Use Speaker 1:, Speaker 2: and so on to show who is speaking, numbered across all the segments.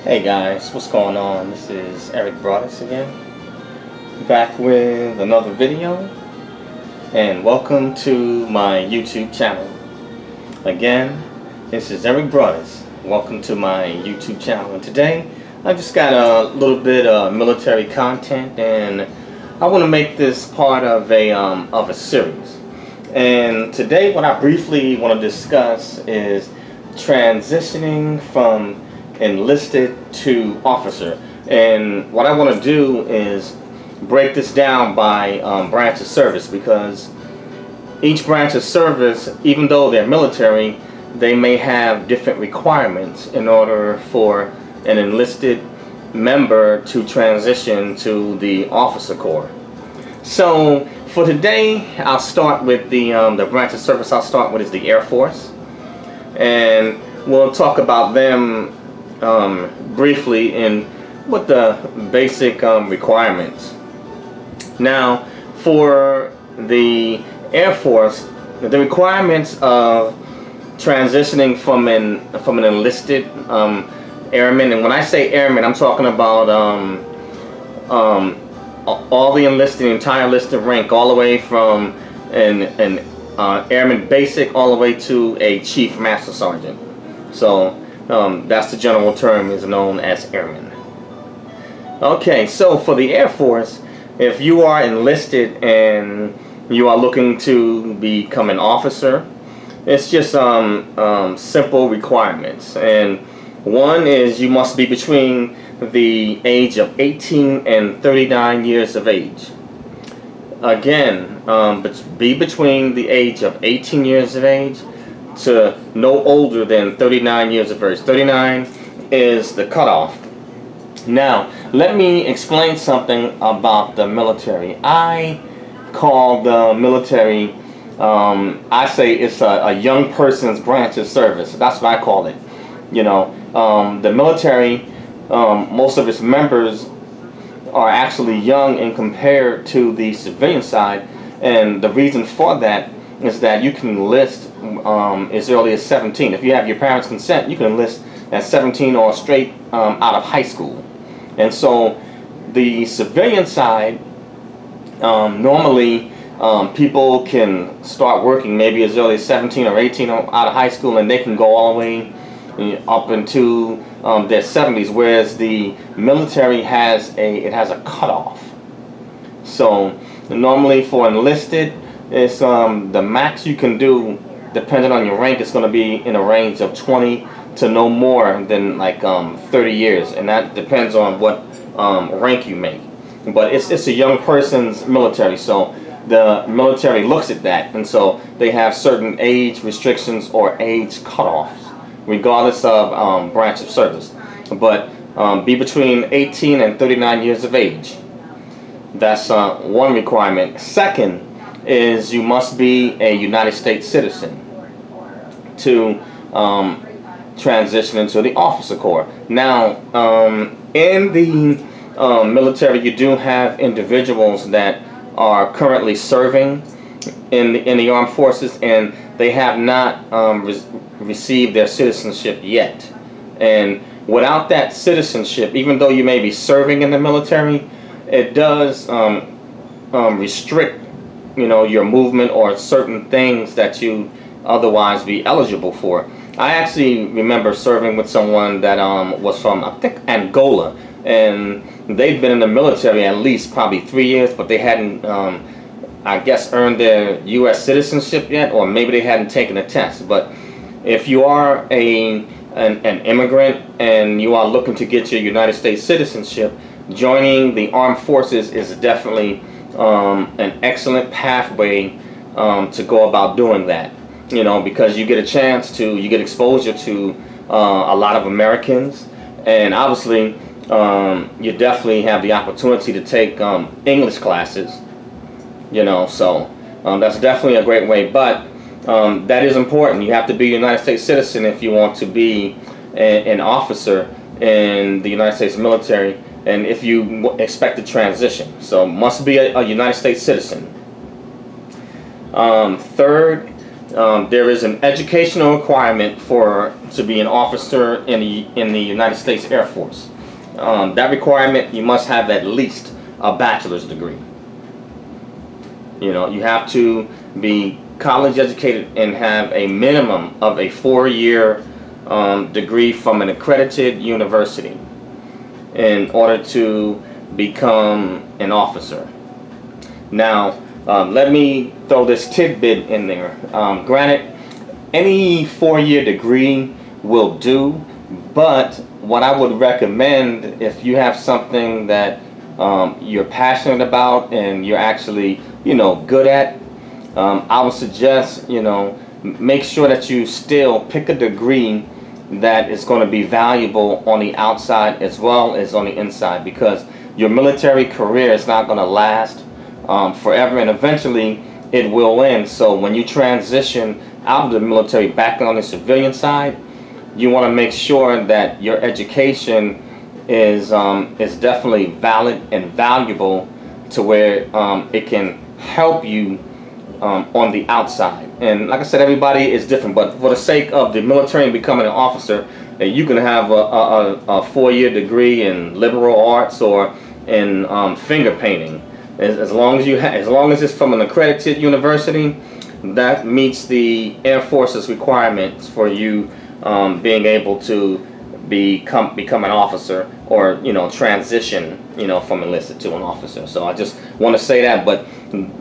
Speaker 1: Hey guys, what's going on? This is Eric Broadus again, back with another video, and welcome to my YouTube channel. Again, this is Eric Broadus. Welcome to my YouTube channel, and today I just got a little bit of military content, and I want to make this part of a series. And today, what I briefly want to discuss is transitioning from enlisted to officer. And what I want to do is break this down by branch of service, because each branch of service, even though they're military, they may have different requirements in order for an enlisted member to transition to the officer corps. So for today, I'll start with the branch of service I'll start with is the Air Force, and we'll talk about them briefly in what the basic requirements. Now, for the Air Force, the requirements of transitioning from an enlisted airman, and when I say airman, I'm talking about all the enlisted, the entire enlisted rank, all the way from an airman basic all the way to a chief master sergeant. So that's the general term, is known as airman. Okay, so for the Air Force, if you are enlisted and you are looking to become an officer, it's just simple requirements. And one is you must be between the age of 18 and 39 years of age. Again, be between the age of 18 years of age to no older than 39 years of age. 39 is the cutoff. Now, let me explain something about the military. I call the military, I say it's a young person's branch of service. That's what I call it. You know, the military, most of its members are actually young in compared to the civilian side, and the reason for that is that you can enlist as early as 17. If you have your parents' consent, you can enlist at 17 or straight out of high school. And so the civilian side, normally people can start working maybe as early as 17 or 18 out of high school, and they can go all the way up into their 70s, whereas the military has a cutoff. So normally for enlisted, it's the max you can do, depending on your rank, is going to be in a range of 20 to no more than like 30 years, and that depends on what rank you make. But it's a young person's military, so the military looks at that, and so they have certain age restrictions or age cutoffs, regardless of branch of service. But be between 18 and 39 years of age. That's one requirement. Second is you must be a United States citizen to transition into the officer corps. Now, in the military, you do have individuals that are currently serving in the armed forces, and they have not received their citizenship yet. And without that citizenship, even though you may be serving in the military, it does restrict, your movement or certain things that you otherwise be eligible for. I actually remember serving with someone that was from, I think, Angola, and they'd been in the military at least probably 3 years, but they hadn't, I guess, earned their U.S. citizenship yet, or maybe they hadn't taken a test. But if you are an immigrant and you are looking to get your United States citizenship, joining the armed forces is definitely an excellent pathway to go about doing that. Because you get a chance you get exposure to a lot of Americans, and obviously you definitely have the opportunity to take English classes, so that's definitely a great way. But that is important. You have to be a United States citizen if you want to be an officer in the United States military, and if you expect to transition. So must be a United States citizen. Third, there is an educational requirement to be an officer in the United States Air Force. That requirement, you must have at least a bachelor's degree. You have to be college educated and have a minimum of a 4-year degree from an accredited university in order to become an officer. Now, let me throw this tidbit in there. Granted, any 4-year degree will do, but what I would recommend, if you have something that you're passionate about and you're actually, good at, I would suggest, make sure that you still pick a degree that is going to be valuable on the outside as well as on the inside, because your military career is not going to last forever, and eventually it will end. So when you transition out of the military back on the civilian side, you want to make sure that your education is definitely valid and valuable to where it can help you on the outside. And like I said, everybody is different, but for the sake of the military and becoming an officer, you can have a 4-year degree in liberal arts or in finger painting. As long as it's from an accredited university, that meets the Air Force's requirements for you being able to become an officer, or transition from enlisted to an officer. So I just want to say that. But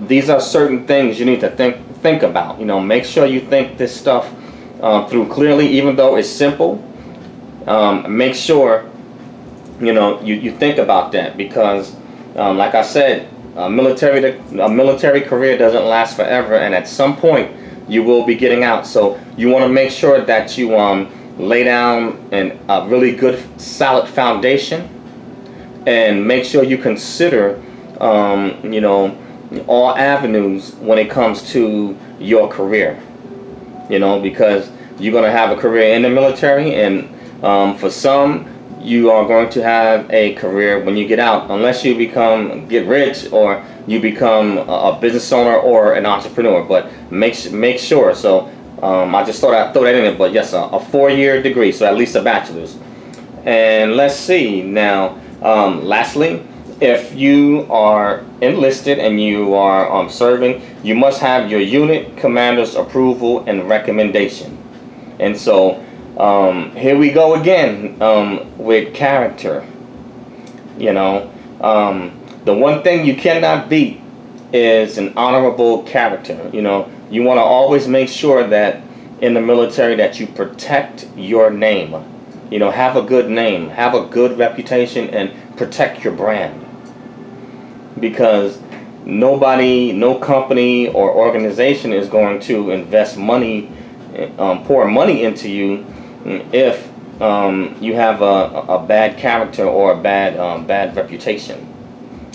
Speaker 1: these are certain things you need to think about. Make sure you think this stuff through clearly, even though it's simple. Make sure you think about that, because like I said, a military career doesn't last forever, and at some point you will be getting out. So you want to make sure that you lay down a really good solid foundation, and make sure you consider all avenues when it comes to your career, because you're going to have a career in the military, and for some, you are going to have a career when you get out, unless you get rich or you become a business owner or an entrepreneur. But make sure. So I just thought I'd throw that in there. But yes, a 4-year degree, so at least a bachelor's. And let's see now. Lastly, if you are enlisted and you are serving, you must have your unit commander's approval and recommendation. And so here we go again with character. The one thing you cannot beat is an honorable character. You want to always make sure that in the military that you protect your name. Have a good name, have a good reputation, and protect your brand. Because nobody, no company or organization is going to invest money, pour money into you if you have a bad character or a bad reputation.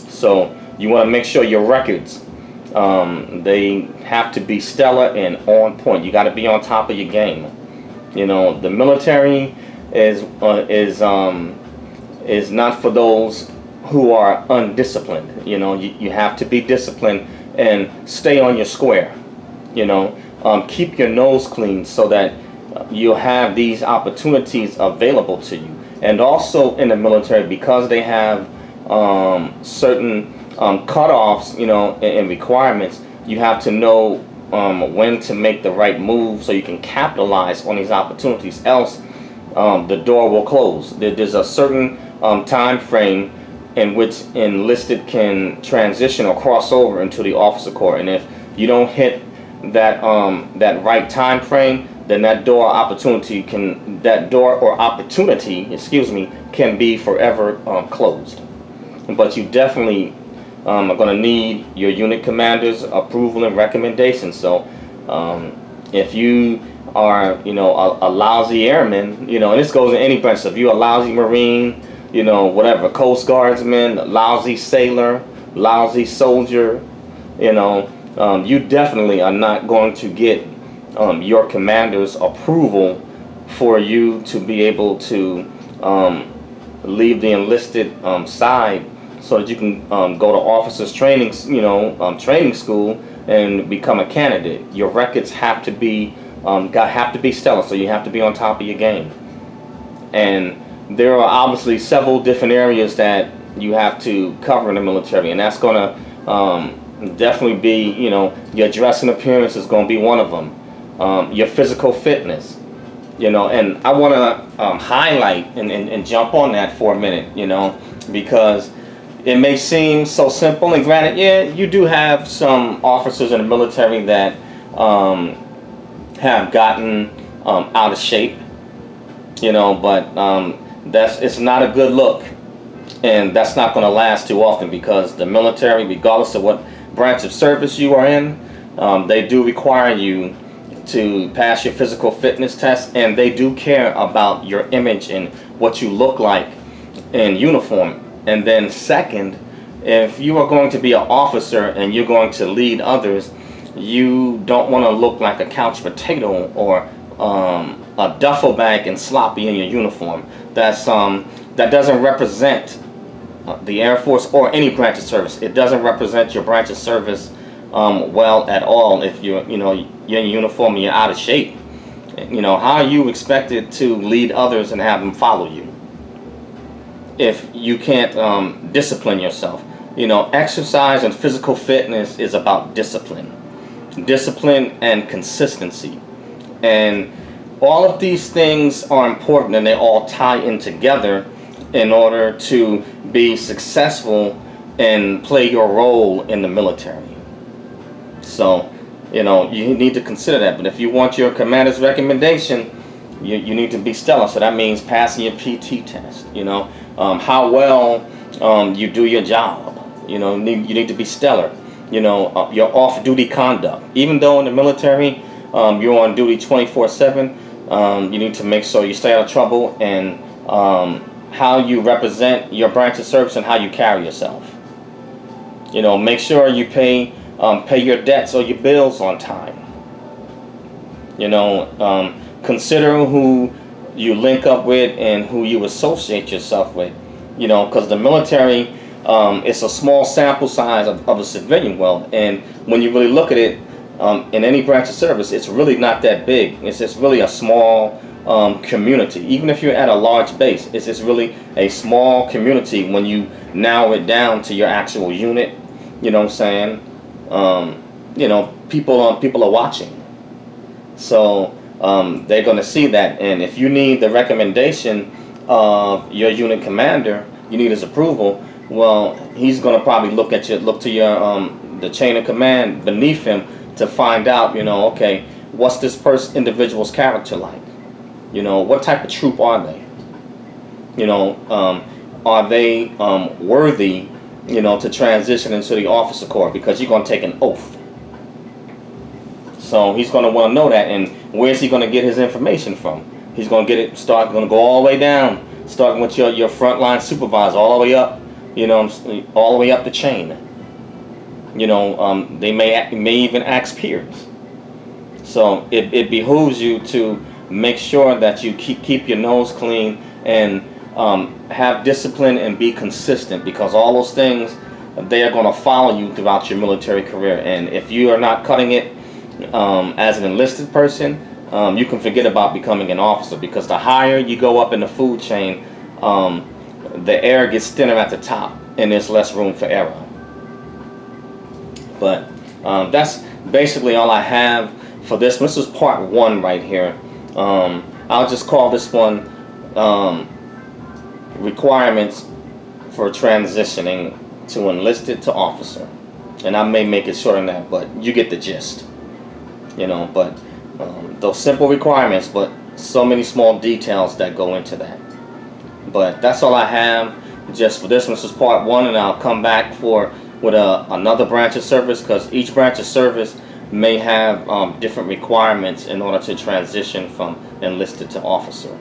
Speaker 1: So you want to make sure your records, they have to be stellar and on point. You got to be on top of your game. The military is not for those who are undisciplined. You have to be disciplined and stay on your square. Keep your nose clean so that you'll have these opportunities available to you. And also in the military, because they have certain cutoffs, and requirements, you have to know when to make the right move so you can capitalize on these opportunities. Else, the door will close. There's a certain time frame in which enlisted can transition or cross over into the officer corps, and if you don't hit that right time frame, then that door or opportunity can be forever closed. But you definitely are going to need your unit commander's approval and recommendation. So if you are a lousy airman, and this goes in any branch. So if you're a lousy Marine, whatever, Coast Guardsman, lousy sailor, lousy soldier, you definitely are not going to get your commander's approval for you to be able to leave the enlisted side, so that you can go to officers training school and become a candidate, your records have to be stellar. So you have to be on top of your game. And there are obviously several different areas that you have to cover in the military, and that's going to definitely be, your dress and appearance is going to be one of them. Your physical fitness, and I want to highlight and jump on that for a minute, because it may seem so simple, and granted, yeah, you do have some officers in the military that have gotten out of shape, but it's not a good look, and that's not going to last too often, because the military, regardless of what branch of service you are in, they do require you to pass your physical fitness test, and they do care about your image and what you look like in uniform. And then second, if you are going to be an officer and you're going to lead others, you don't want to look like a couch potato or a duffel bag and sloppy in your uniform. That doesn't represent the Air Force or any branch of service. It doesn't represent your branch of service well at all. If you're in uniform and you're out of shape, how are you expected to lead others and have them follow you if you can't discipline yourself? Exercise and physical fitness is about discipline and consistency, and all of these things are important, and they all tie in together in order to be successful and play your role in the military. So, you need to consider that. But if you want your commander's recommendation, you need to be stellar. So that means passing your PT test. How well you do your job. You need to be stellar. Your off-duty conduct. Even though in the military you're on duty 24/7, you need to make sure you stay out of trouble, and how you represent your branch of service and how you carry yourself. Make sure you pay your debts or your bills on time. Consider who you link up with and who you associate yourself with. Because the military, it's a small sample size of a civilian world, and when you really look at it, in any branch of service, it's really not that big. It's just really a small community. Even if you're at a large base, it's just really a small community when you narrow it down to your actual unit. You know what I'm saying? People are watching, so they're going to see that. And if you need the recommendation of your unit commander, you need his approval. Well, he's going to probably look to your the chain of command beneath him to find out, okay, what's this individual's character like? What type of troop are they? Are they worthy, to transition into the officer corps? Because you're going to take an oath. So he's going to want to know that. And where's he going to get his information from? He's going to going to go all the way down, starting with your frontline supervisor, all the way up, all the way up the chain. They may even ask peers. So it behooves you to make sure that you keep your nose clean and have discipline and be consistent, because all those things, they are going to follow you throughout your military career. And if you are not cutting it as an enlisted person, you can forget about becoming an officer, because the higher you go up in the food chain, the air gets thinner at the top and there's less room for error. But that's basically all I have for this. This is part 1 right here. I'll just call this one requirements for transitioning to enlisted to officer, and I may make it shorter than that, but you get the gist. But those simple requirements, but so many small details that go into that. But that's all I have just for this one. This is part 1, and I'll come back with another branch of service, because each branch of service may have different requirements in order to transition from enlisted to officer.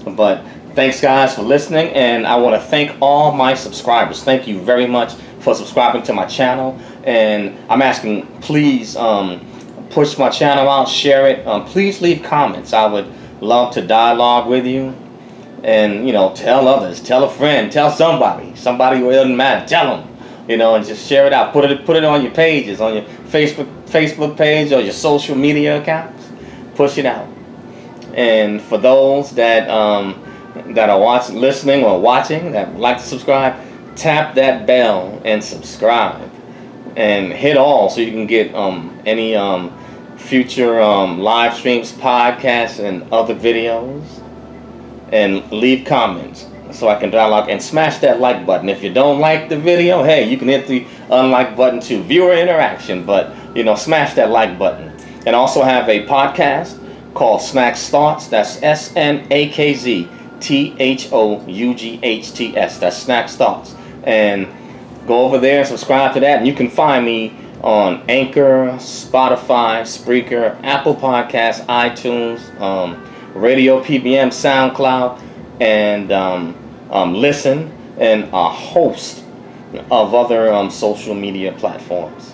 Speaker 1: But thanks guys for listening, and I want to thank all my subscribers. Thank you very much for subscribing to my channel, and I'm asking, please push my channel out, share it, please leave comments. I would love to dialogue with you, and tell others, tell a friend, tell somebody who it doesn't matter, tell them, and just share it out. Put it on your pages, on your Facebook Facebook page or your social media accounts. Push it out. And for those that that are listening or watching that would like to subscribe, tap that bell and subscribe, and hit all so you can get any future live streams, podcasts, and other videos, and leave comments so I can dialogue, and smash that like button. If you don't like the video, hey, you can hit the unlike button to viewer interaction, but smash that like button. And also have a podcast called Snacks Thoughts. That's SNAKZTHOUGHTS. That's Snacks Thoughts. And go over there and subscribe to that. And you can find me on Anchor, Spotify, Spreaker, Apple Podcasts, iTunes, Radio PBM, SoundCloud, and Listen, and a host of other social media platforms.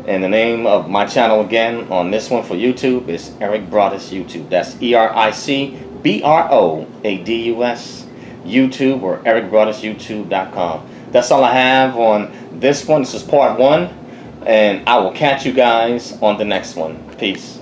Speaker 1: And the name of my channel again on this one for YouTube is Eric Broadus YouTube. That's ERICBROADUS YouTube, or ericbroadusyoutube.com. That's all I have on this one. This is part 1, and I will catch you guys on the next one. Peace.